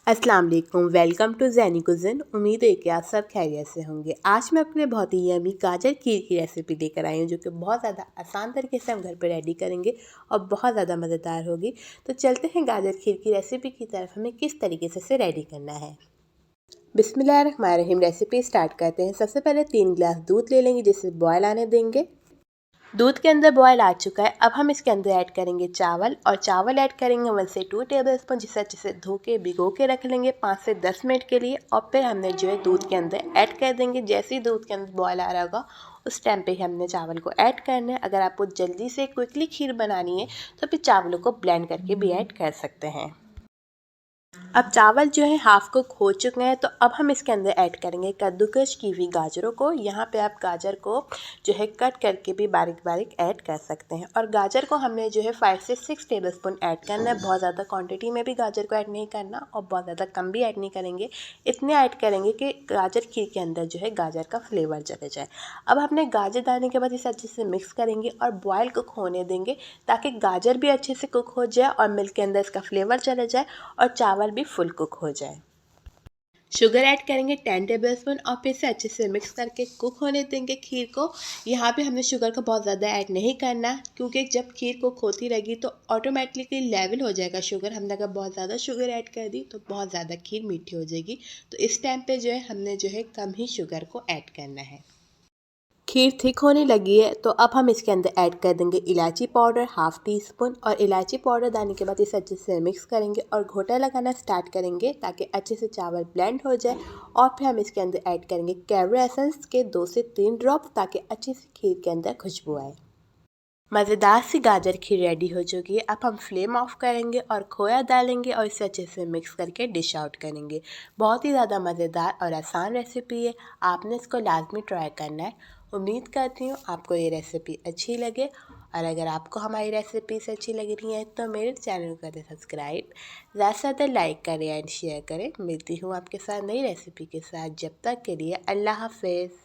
अस्सलाम वालेकुम, welcome to ज़ैनी कुज़िन। उम्मीद है कि आप सब खैरियत से होंगे। आज मैं अपने बहुत ही यमी गाजर खीर की रेसिपी लेकर आई हूँ, जो कि बहुत ज़्यादा आसान तरीके से हम घर पर रेडी करेंगे और बहुत ज़्यादा मज़ेदार होगी। तो चलते हैं गाजर खीर की रेसिपी की तरफ। हमें किस तरीके से इसे रेडी करना है। बिस्मिल्लाहिर्रहमानिर्रहीम। रेसिपी स्टार्ट करते हैं। सबसे पहले 3 गिलास दूध ले लेंगे, जिसे बॉयल आने देंगे। दूध के अंदर बॉयल आ चुका है। अब हम इसके अंदर ऐड करेंगे चावल, और चावल ऐड करेंगे 1 से 2 टेबलस्पून, जिसे अच्छे से धो के भिगो के रख लेंगे 5 से 10 मिनट के लिए। और फिर हमने जो है दूध के अंदर ऐड कर देंगे। जैसे ही दूध के अंदर बॉयल आ रहा होगा, उस टाइम पे ही हमने चावल को ऐड करना है। अगर आपको जल्दी से क्विकली खीर बनानी है तो फिर चावलों को ब्लेंड करके भी ऐड कर सकते हैं। अब चावल जो है हाफ कुक हो चुके हैं, तो अब हम इसके अंदर ऐड करेंगे कद्दूकस की हुई गाजरों को। यहाँ पे आप गाजर को जो है कट करके भी बारीक बारीक ऐड कर सकते हैं। और गाजर को हमने जो है 5 से 6 टेबलस्पून ऐड करना है। बहुत ज़्यादा क्वांटिटी में भी गाजर को ऐड नहीं करना और बहुत ज़्यादा कम भी ऐड नहीं करेंगे। इतने ऐड करेंगे कि गाजर खीर के अंदर जो है गाजर का फ्लेवर चले जाए। अब हमने गाजर डालने के बाद इसे अच्छे से मिक्स करेंगे और बॉयल कुक होने देंगे, ताकि गाजर भी अच्छे से कुक हो जाए और मिल्क के अंदर इसका फ्लेवर चले जाए और चावल भी फुल कुक हो जाए। शुगर ऐड करेंगे 10 टेबलस्पून और फिर से अच्छे से मिक्स करके कुक होने देंगे खीर को। यहाँ पे हमने शुगर को बहुत ज़्यादा ऐड नहीं करना, क्योंकि जब खीर कुक होती रहेगी तो ऑटोमेटिकली लेवल हो जाएगा शुगर। हमने अगर बहुत ज़्यादा शुगर ऐड कर दी तो बहुत ज़्यादा खीर मीठी हो जाएगी। तो इस टाइम पे जो है हमने जो है कम ही शुगर को ऐड करना है। खीर थिक होने लगी है, तो अब हम इसके अंदर ऐड कर देंगे इलायची पाउडर हाफ टी स्पून। और इलायची पाउडर डालने के बाद इसे अच्छे से मिक्स करेंगे और घोटा लगाना स्टार्ट करेंगे, ताकि अच्छे से चावल ब्लेंड हो जाए। और फिर हम इसके अंदर ऐड करेंगे कैरमल एसेंस के 2 से 3 ड्रॉप, ताकि अच्छी सी खीर के अंदर खुशबू आए। मज़ेदार सी गाजर खीर रेडी हो चुकी है। अब हम फ्लेम ऑफ करेंगे और खोया डालेंगे और इसे अच्छे से मिक्स करके डिश आउट करेंगे। बहुत ही ज़्यादा मज़ेदार और आसान रेसिपी है। आपने इसको लाजमी ट्राई करना है। उम्मीद करती हूँ आपको ये रेसिपी अच्छी लगे। और अगर आपको हमारी रेसिपीज अच्छी लग रही हैं तो मेरे चैनल को करें सब्सक्राइब, ज़्यादा से ज़्यादा लाइक करें एंड शेयर करें। मिलती हूँ आपके साथ नई रेसिपी के साथ। जब तक के लिए अल्लाह हाफ़िज़।